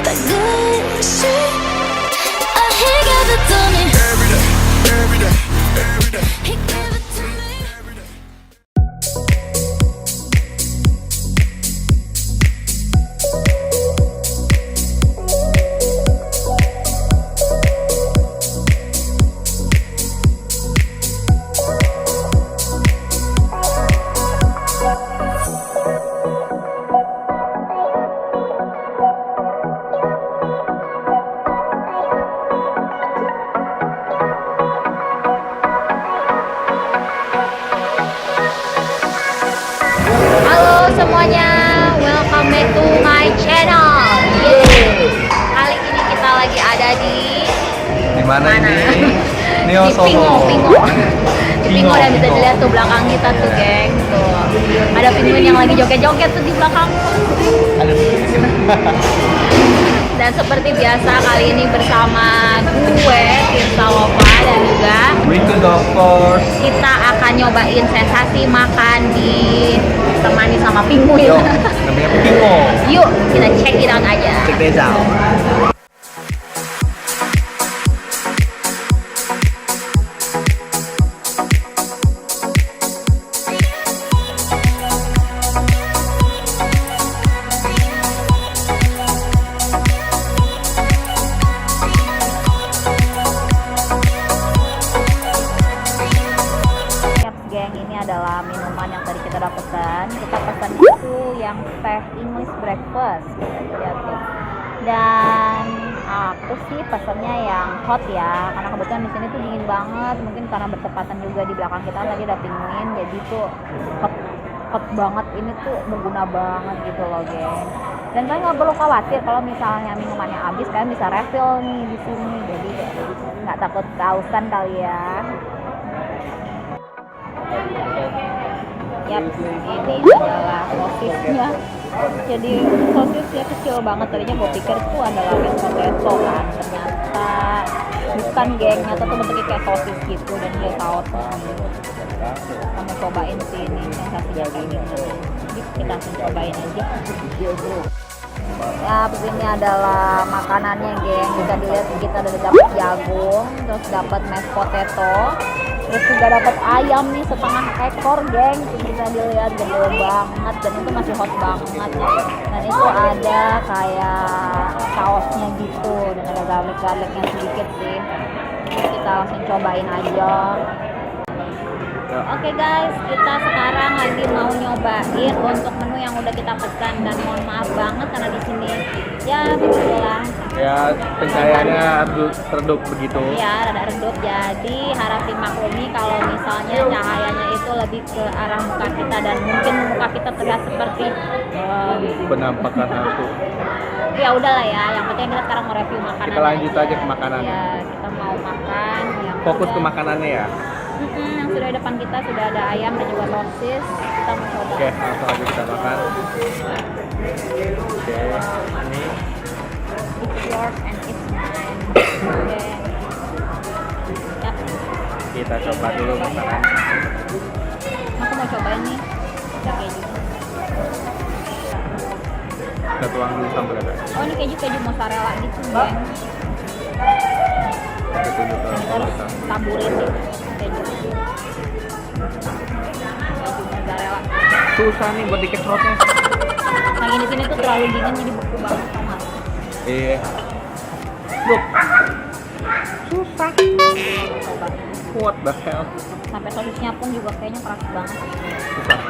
that good shit. He gave it to me. Every day, every day, every day. He gave it to me. Every day. Semuanya, welcome back to my channel. Kali ini kita lagi ada di mana? Ini? Di Pingo udah bisa dilihat tuh belakang kita tuh, geng. Tuh. Ada penguin yang lagi joget-joget tuh di belakang. Dan seperti biasa kali ini bersama gue, Tirsa Lova, dan juga of course. kita akan nyobain sensasi makan ditemani sama penguin. Yo, namanya Pingo. Yuk, kita check it out aja. Check this out. Geng, ini adalah minuman yang tadi kita dapatkan. Kita pesan itu yang teh English breakfast. Lihat tuh. Dan aku sih pesannya yang hot ya, karena kebetulan di sini tuh dingin banget. Mungkin karena bertepatan juga di belakang kita tadi ada penguin, jadi tuh hot banget. Ini tuh berguna banget gitu loh, geng. Dan kalian nggak perlu khawatir kalau misalnya minumannya habis, kalian bisa refill nih di sini. Jadi nggak takut kehausan kali ya. Yap, ini adalah sosisnya. Jadi sosisnya kecil banget. Tadinya gue pikir itu adalah mashed potato kan. Ternyata bukan, geng. Ternyata tuh bentuknya kayak sosis gitu dan dia saus banget. Kamu cobain sih ini sensasinya kayak gimana. Jadi kita langsung cobain aja. Ya, begini adalah makanannya, geng. Bisa dilihat kita udah dapat jagung, terus dapat mashed potato. Terus juga dapat ayam nih setengah ekor, geng. Bisa dilihat gede banget dan itu masih hot banget. Dan itu ada kayak sausnya gitu dan ada garlic-garlicnya sedikit sih. Terus kita langsung cobain aja. Oke guys, kita sekarang lagi mau nyobain untuk menu yang udah kita pesan dan mohon maaf banget karena di sini ya begitulah. Ya, pencahayaannya redup begitu. Iya, rada redup. Jadi harapin maklumi kalau misalnya cahayanya itu lebih ke arah muka kita dan mungkin muka kita terlihat seperti Penampakan hantu. ya udahlah ya. Yang penting kita sekarang mau review makanan. Kita lanjut aja ke makanan. Ya, kita mau makan yang Fokus udah- ke makanannya ya. yang sudah di depan kita sudah ada ayam dan juga sosis. Kita mau coba. Oke, langsung aja kita makan. Oke, ini It's yours and it's mine. Oke. Yap. kita coba dulu makanan. Aku mau cobain nih. Ada keju. Kita tuang dulu sambalnya, guys. Oh, ini keju mozzarella gitu, geng. Kita tunjuk ke Terus kita. taburin nih keju. Keju mozzarella. Susah nih buat dikecrotnya. Lagi di sini tuh terlalu dingin jadi beku banget, tau nggak? Iya. Look. Susah. Coba. What the hell? Sampai sosisnya pun juga kayaknya keras banget. Susah.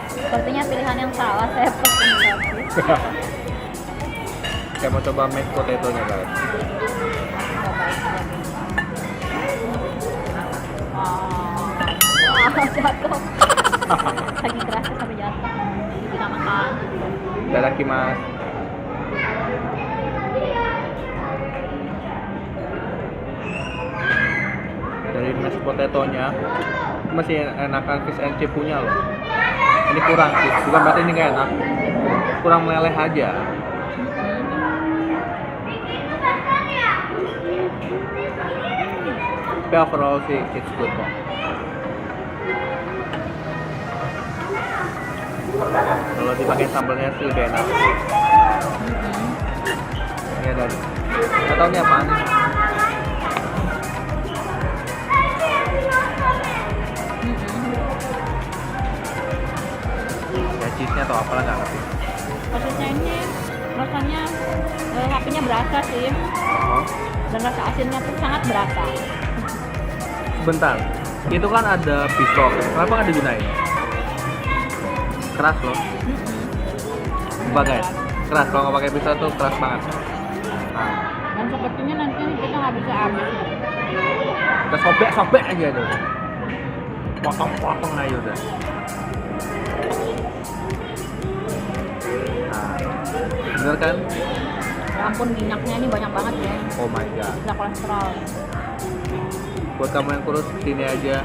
Sepertinya pilihan yang salah, saya pesen sosis. Saya mau coba mashed potato-nya, guys. Cobain aja, geng. Jatuh. Lagi kerasnya sampai jatuh. Kita makan. Itadakimasu. Dari mashed potato-nya masih enakan fish and chip punya loh. Ini kurang sih, bukan berarti ini gak enak, kurang meleleh aja. Tapi overall sih it's good kok. Kalau dipakai sambalnya sih lebih enak. Ya dari. Nggak tahu ini apaan. Ya cheese-nya atau apalah nggak ngerti. Sosisnya ini rasanya sapinya berasa sih, Oh. dan rasa asinnya tuh sangat berasa. Sebentar. Itu kan ada pisau. Kenapa nggak digunain? Keras loh. Coba guys. Keras, kalau nggak pakai pisau tuh keras banget. Nah, Dan sepertinya nanti kita nggak bisa habis. kita sobek aja tuh. Potong aja udah. Nah, bener kan? Ya ampun, minyaknya ini banyak banget ya. Oh my god. Bisa kolesterol. Buat kamu yang kurus sini aja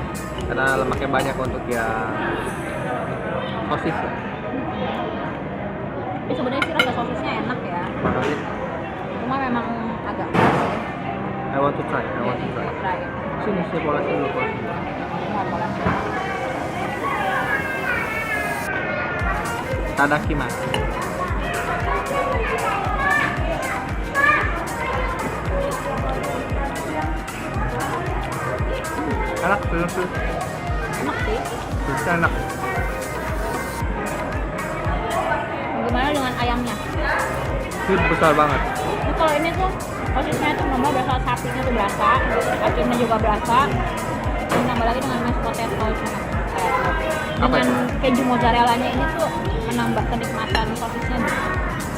karena lemaknya banyak untuk yang sosis ya. Tapi sebenarnya sih rasa sosisnya enak ya. Makasih. Cuma memang agak keras ya. I want to try. Try. Sini sih polasi dulu polasi. Mau kolesterol. Tadakimasu. Enak, enak. Enak sih. Susah enak. Gimana dengan ayamnya? Ini besar banget. Ini kalau ini tuh sosisnya tuh nambah berasa, sapinya tuh berasa, asinnya juga berasa. Dan tambah lagi dengan mashed potato Apa dengan keju mozzarella-nya ini tuh menambah kenikmatan sosisnya.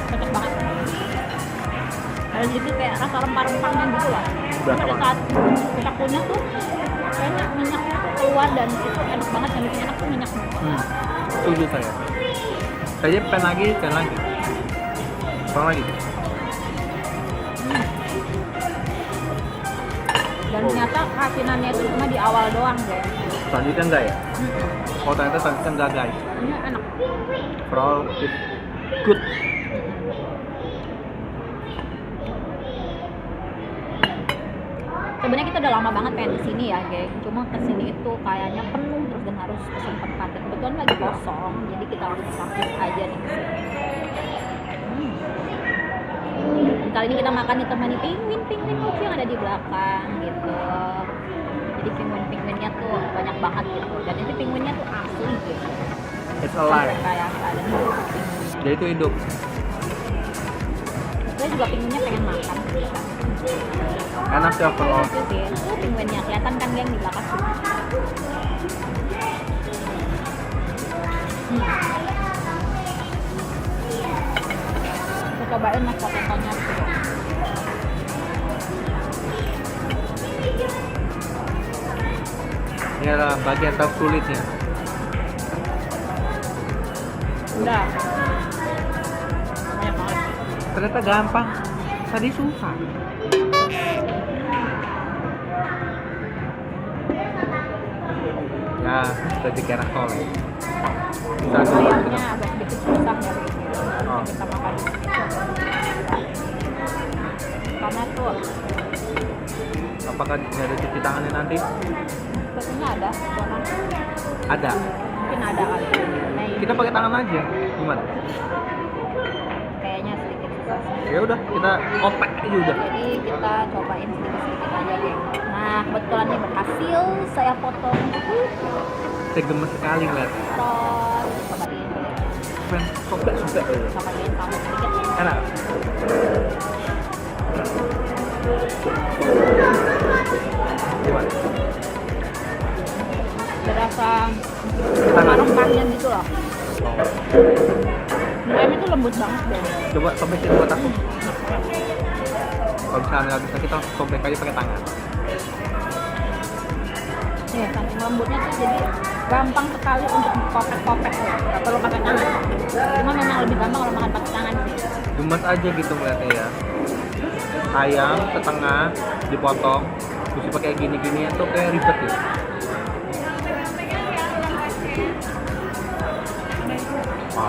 Cocok banget. Ada sedikit kayak rasa rempah-rempahnya gitu lah. Berasa Pada banget. saat kita punya tuh kayaknya minyaknya tuh keluar dan itu enak banget, yang bikin enak tuh minyaknya. Setuju saya. Saya pengen lagi. Kurang lagi. Dan Oh. ternyata keasinannya itu cuma di awal doang guys. Selanjutnya enggak ya? Oh ternyata selanjutnya enggak guys. Ini enak. Overall it's good. Sebenarnya kita udah lama banget pengen kesini ya geng. Cuma kesini itu kayaknya penuh terus dan harus pesen tempat. Dan kebetulan lagi kosong, jadi kita langsung praktis aja nih kesini. Dan kali ini kita makan ditemani penguin lucu yang ada di belakang gitu. Jadi penguinnya tuh banyak banget gitu. Dan itu penguinnya tuh asli gitu. It's alive. Kayak ada penguinnya. Jadi itu hidup. Saya juga penguinnya pengen makan. Enak sih overall. Lucu sih. Tuh penguinnya kelihatan kan geng di belakang sini. Kita cobain mas potatonya tuh. Ini adalah bagian tersulitnya. Udah. Banyak banget. Ternyata gampang. Tadi susah. Ya, sedikit enak oleh. Bisa dulu. Ayamnya agak sedikit susah ya. Oh. Kita makan. Karena tuh Apakah nggak ada cuci tangannya nanti? sepertinya ada. Orang Ada. mungkin ada kali. Nah, ini Kita pakai tangan aja. Gimana? kayaknya sedikit susah sih. Ya udah, kita kopek aja udah. Jadi kita cobain sedikit-sedikit aja geng. Nah kebetulan ini berhasil saya potong. Saya gemes sekali ngeliat. Terus cobain, Pengen sobek aja. cobain kamu sedikit. Enak. Gimana? Berasa Tangan. rempah-rempahnya gitu loh. Oh. Ayam itu lembut banget deh. Coba sobekin buat aku. Kalau misalnya nggak bisa kita sobek aja pakai tangan. Nih saking lembutnya tuh jadi gampang sekali untuk kopek-kopek ya. Gak perlu pakai tangan. Cuma memang lebih gampang kalau makan pakai tangan sih. Gemes aja gitu ngeliatnya ya. Ayam setengah dipotong, terus pakai gini-gini itu kayak ribet ya. Wow,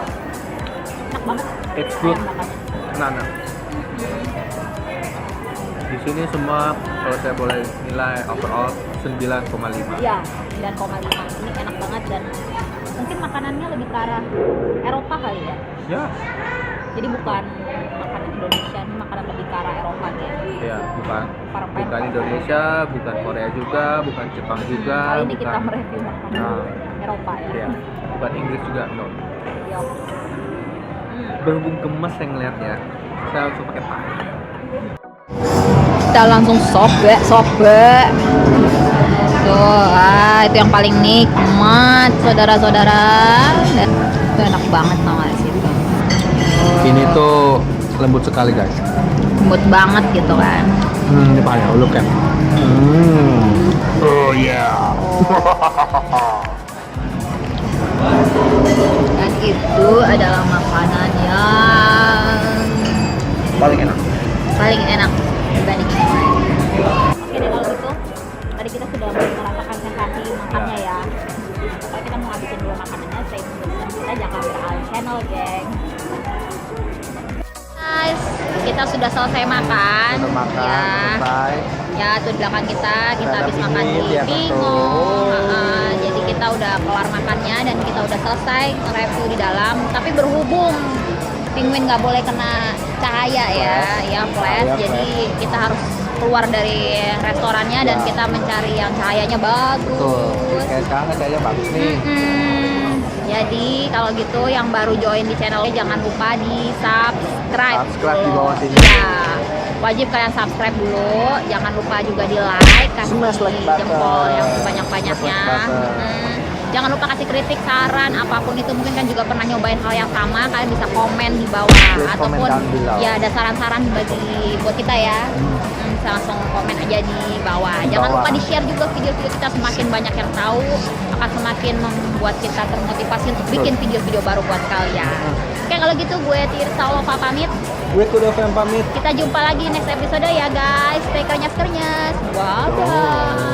Enak banget. it's good. Ayam bakarnya. Nah. Di sini semua kalau saya boleh nilai overall 9,5. Iya, 9,5. Ini enak banget dan mungkin makanannya lebih ke arah Eropa kali ya. Ya, Jadi bukan makanan Indonesia, ini makanan lebih ke arah Eropa gitu. Ya, bukan Parah-parah. Indonesia, bukan Korea juga, bukan Jepang juga, Kali ini kita bukan mereview makanan Nah. Eropa ya. ya, bukan Inggris juga, no. Yo. Berhubung gemes yang ngeliatnya, saya langsung pakai pakai. Kita langsung sobe. Tuh, itu yang paling nikmat, saudara-saudara. Dan itu enak banget tau gak sih itu. Ini tuh lembut sekali guys. Lembut banget gitu kan. Ini pakai look ya. Oh yeah. Dan itu adalah makanan yang Paling enak. dibanding yang lain. Oke deh kalau gitu, tadi kita sudah merasakan sensasi makannya ya. Kalau kita mau ngabisin dulu makanannya, stay tune dan kita jangan beralih channel, geng. Guys, kita sudah selesai makan. Udah makan, Ya, selesai. ya tuh di belakang kita Ada habis makan di pingin di atas Bingo. tuh. Jadi kita udah kelar makannya dan kita udah selesai review di dalam. Tapi berhubung penguin nggak boleh kena cahaya ya flash. Cahaya Jadi kita harus keluar dari restorannya dan Ya. kita mencari yang cahayanya bagus. Betul. Kayak sekarang cahaya bagus nih. Jadi kalau gitu yang baru join di channelnya jangan lupa di subscribe. Subscribe di bawah sini. Ya, wajib kalian subscribe dulu. Jangan lupa juga di like, kasih Smash like button. jempol yang sebanyak-banyaknya. Smash like button. Jangan lupa kasih kritik, saran, apapun itu mungkin kan juga pernah nyobain hal yang sama. Kalian bisa komen di bawah Please comment ataupun down below. ya ada saran-saran bagi buat kita ya. Bisa langsung komen aja di bawah. Jangan bawah. lupa di share juga video-video kita, semakin banyak yang tahu akan semakin membuat kita termotivasi untuk bikin video-video baru buat kalian. Oke kalau gitu gue Tirsa Lova pamit. Gue kuda fan pamit. Kita jumpa lagi next episode ya guys. Stay kernyas-kernyas. Bye-bye.